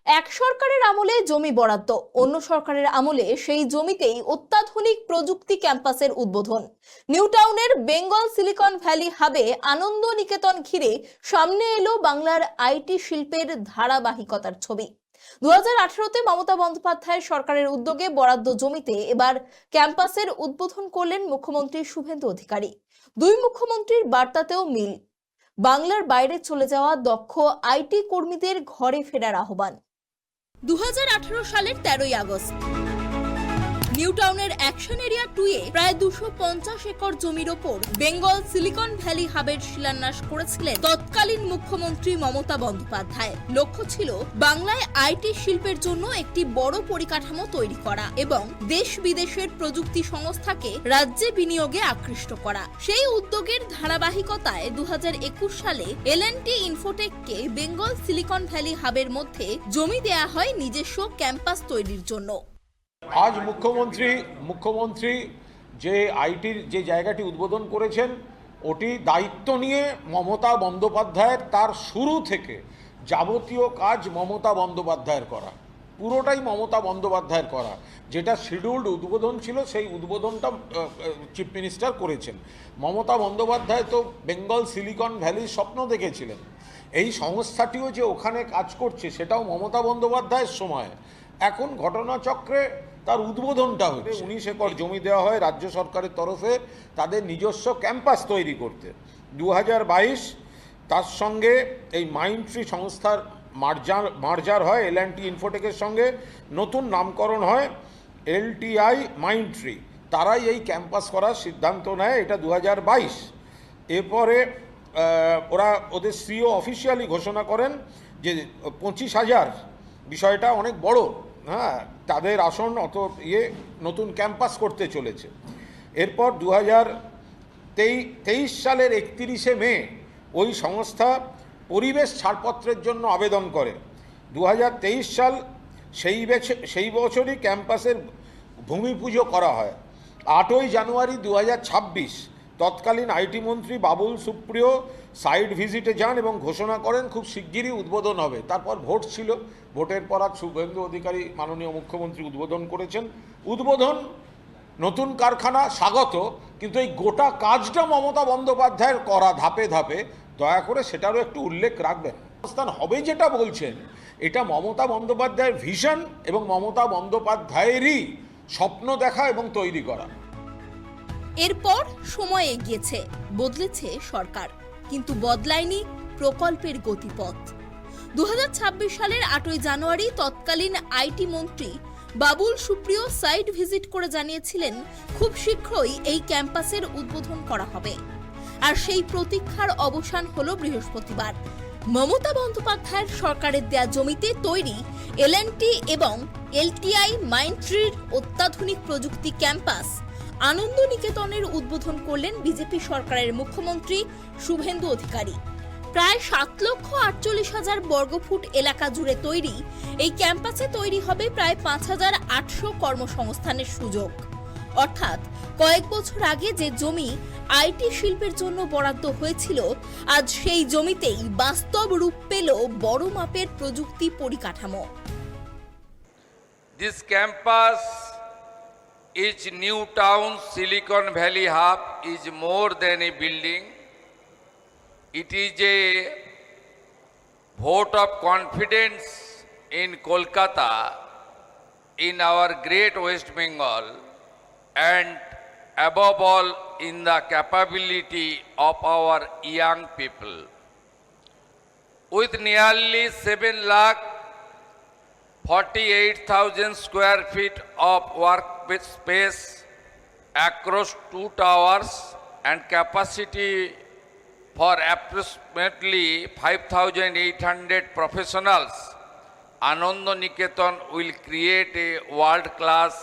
এক সরকারের আমলে জমি বরাদ্দ, অন্য সরকারের আমলে সেই জমিতেই অত্যাধুনিক প্রযুক্তি ক্যাম্পাসের উদ্বোধন। নিউ টাউনের বেঙ্গল সিলিকন ভ্যালি হাবে আনন্দ নিকেতন ঘিরে সামনে এলো বাংলার আইটি শিল্পের ধারাবাহিকতার ছবি। 2018-তে মমতা বন্দ্যোপাধ্যায়ের সরকারের উদ্যোগে বরাদ্দ জমিতে এবার ক্যাম্পাসের উদ্বোধন করলেন মুখ্যমন্ত্রী শুভেন্দু অধিকারী। দুই মুখ্যমন্ত্রীর বার্তাতেও মিল, বাংলার বাইরে চলে যাওয়া দক্ষ আইটি কর্মীদের ঘরে ফেরার আহ্বান। 2018 সালের 13ই আগস্ট নিউ টাউনের অ্যাকশন এরিয়া 2-এ প্রায় 250 একর জমির ওপর বেঙ্গল সিলিকন ভ্যালি হাবের শিলান্যাস করেছিলেন তৎকালীন মুখ্যমন্ত্রী মমতা বন্দ্যোপাধ্যায়। লক্ষ্য ছিল বাংলায় আইটি শিল্পের জন্য একটি বড় পরিকাঠামো তৈরি করা এবং দেশ বিদেশের প্রযুক্তি সংস্থাকে রাজ্যে বিনিয়োগে আকৃষ্ট করা। সেই উদ্যোগের ধারাবাহিকতায় 2021 সালে L&T ইনফোটেককে বেঙ্গল সিলিকন ভ্যালি হাবের মধ্যে জমি দেয়া হয় নিজস্ব ক্যাম্পাস তৈরির জন্য। আজ মুখ্যমন্ত্রী যে আইটির যে জায়গাটি উদ্বোধন করেছেন, ওটি দায়িত্ব নিয়ে মমতা বন্দ্যোপাধ্যায়ের তার শুরু থেকে যাবতীয় কাজ মমতা বন্দ্যোপাধ্যায়ের করা, পুরোটাই মমতা বন্দ্যোপাধ্যায়ের করা। যেটা শিডিউলড উদ্বোধন ছিল সেই উদ্বোধনটা চিফ মিনিস্টার করেছেন। মমতা বন্দ্যোপাধ্যায় তো বেঙ্গল সিলিকন ভ্যালির স্বপ্ন দেখেছিলেন। এই সংস্থাটিও যে ওখানে কাজ করছে সেটাও মমতা বন্দ্যোপাধ্যায়ের সময়। এখন ঘটনাচক্রে তার উদ্বোধনটা হচ্ছে। 19 একর জমি দেওয়া হয় রাজ্য সরকারের তরফে তাদের নিজস্ব ক্যাম্পাস তৈরি করতে। 2022 তার সঙ্গে এই মাইন্ডট্রি সংস্থার মার্জার হয় L&T ইনফোটেকের সঙ্গে, নতুন নামকরণ হয় LTI মাইন্ডট্রি। তারাই এই ক্যাম্পাস করার সিদ্ধান্ত নেয়, এটা 2022। এরপরে ওরা ওদের সিইও অফিসিয়ালি ঘোষণা করেন যে 25,000 বিষয়টা অনেক বড়, হ্যাঁ, তাদের আসন অত নতুন ক্যাম্পাস করতে চলেছে। এরপর 2023 সালের 31শে মে ওই সংস্থা পরিবেশ ছাড়পত্রের জন্য আবেদন করে। 2023 সাল সেই বছরই ক্যাম্পাসের ভূমি পুজো করা হয়। 8ই জানুয়ারি 2026 তৎকালীন আইটি মন্ত্রী বাবুল সুপ্রিয় সাইট ভিজিটে যান এবং ঘোষণা করেন খুব শিগগিরই উদ্বোধন হবে। তারপর ভোট ছিল, ভোটের পর আজ শুভেন্দু অধিকারী মাননীয় মুখ্যমন্ত্রী উদ্বোধন করেছেন। উদ্বোধন, নতুন কারখানা স্বাগত, কিন্তু এই গোটা কাজটা মমতা বন্দ্যোপাধ্যায়ের করা ধাপে ধাপে, দয়া করে সেটারও একটু উল্লেখ রাখবেন। অবস্থান হবে যেটা বলছেন, এটা মমতা বন্দ্যোপাধ্যায়ের ভিশন এবং মমতা বন্দ্যোপাধ্যায়েরই স্বপ্ন দেখা এবং তৈরি করা। এরপর সময় এগিয়েছে, বদলেছে সরকার, কিন্তু বদলায়নি প্রকল্পের গতিপথ। 2026 সালের 8ই জানুয়ারি তৎকালীন আইটি মন্ত্রী বাবুল সুপ্রিয় সাইট ভিজিট করে জানিয়েছিলেন খুব শীঘ্রই এই ক্যাম্পাসের উদ্বোধন করা হবে। আর সেই প্রতীক্ষার অবসান হলো বৃহস্পতিবার। মমতা বন্দ্যোপাধ্যায়ের সরকারের দেয়া জমিতে তৈরি L&T এবং LTI মাইন্ডট্রির অত্যাধুনিক প্রযুক্তি ক্যাম্পাস আনন্দ নিকেতনের উদ্বোধন করলেন বিজেপি সরকারের মুখ্যমন্ত্রী শুভেন্দু অধিকারী। প্রায় 7,48,000 বর্গফুট এলাকা জুড়ে তৈরি এই ক্যাম্পাসে তৈরি হবে প্রায় 5,800 কর্মসংস্থানের সুযোগ। অর্থাৎ কয়েক বছর আগে যে জমি আইটি শিল্পের জন্য বরাদ্দ হয়েছিল, আজ সেই জমিতেই বাস্তব রূপ পেল বড় মাপের প্রযুক্তি পরিকাঠামো। This campus is New Town Silicon Valley Hub is more than a building. It is a vote of confidence in Kolkata, in our great West Bengal, and above all in the capability of our young people. With nearly 7,48,000 square feet of work space across 2 towers and capacity for approximately 5,800 professionals, Ananda Niketan will create a world-class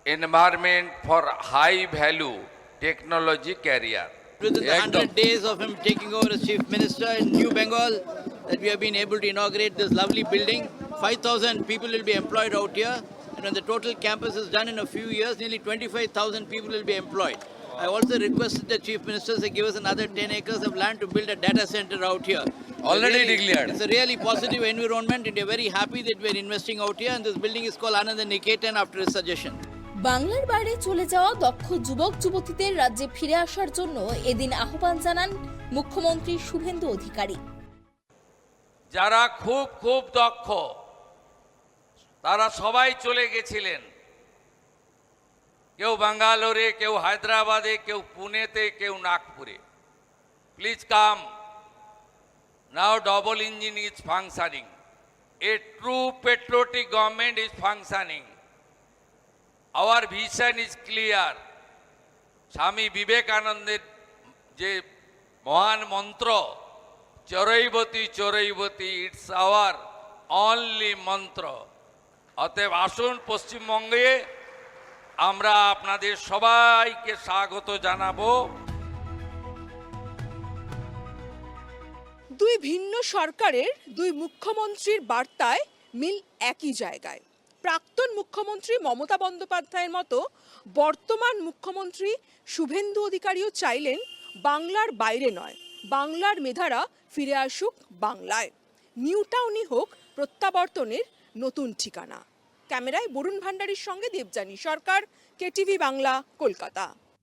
environment for high-value technology career. Within the 100 days of him taking over as Chief Minister in New Bengal, that we have been able to inaugurate this lovely building. 5,000 people will be employed out here, and when the total campus is done in a few years, nearly 25,000 people will be employed. I also requested the Chief Minister to give us another 10 acres of land to build a data center out here. Already declared. It's a really positive environment, and we're very happy that we're investing out here. And this building is called Anand Niketan after his suggestion. বাংলার বাইরে চলে যাওয়া দক্ষ যুবক যুবতীদের রাজ্যে ফিরে আসার জন্য এদিন আহ্বান জানান মুখ্যমন্ত্রী শুভেন্দু অধিকারী। যারা খুব খুব দক্ষ তারা সবাই চলে গেছিলেন, কেউ ব্যাঙ্গালোরে, কেউ হায়দ্রাবাদে, কেউ পুনেতে, কেউ নাগপুরে। Please come. Now double engine is functioning. A true patriotic government is functioning. Our vision is clear. স্বামী বিবেকানন্দের যে মহান মন্ত্র চরৈবতী চরৈবতী, ইটস আওয়ার অনলি মন্ত্র। অতএব আসুন পশ্চিমবঙ্গে আমরা আপনাদের সবাইকে স্বাগত জানাবো। দুই ভিন্ন সরকারের দুই মুখ্যমন্ত্রীর বার্তায় মিল একই জায়গায়। প্রাক্তন মুখ্যমন্ত্রী মমতা বন্দ্যোপাধ্যায়ের মতো বর্তমান মুখ্যমন্ত্রী শুভেন্দু অধিকারীও চাইলেন বাংলার বাইরে নয়, বাংলার মেধারা ফিরে আসুক বাংলায়। নিউ টাউনই হোক প্রত্যাবর্তনের নতুন ঠিকানা। ক্যামেরায় বরুণ ভান্ডারীর সঙ্গে দেবযানী সরকার, কেটিভি বাংলা, কলকাতা।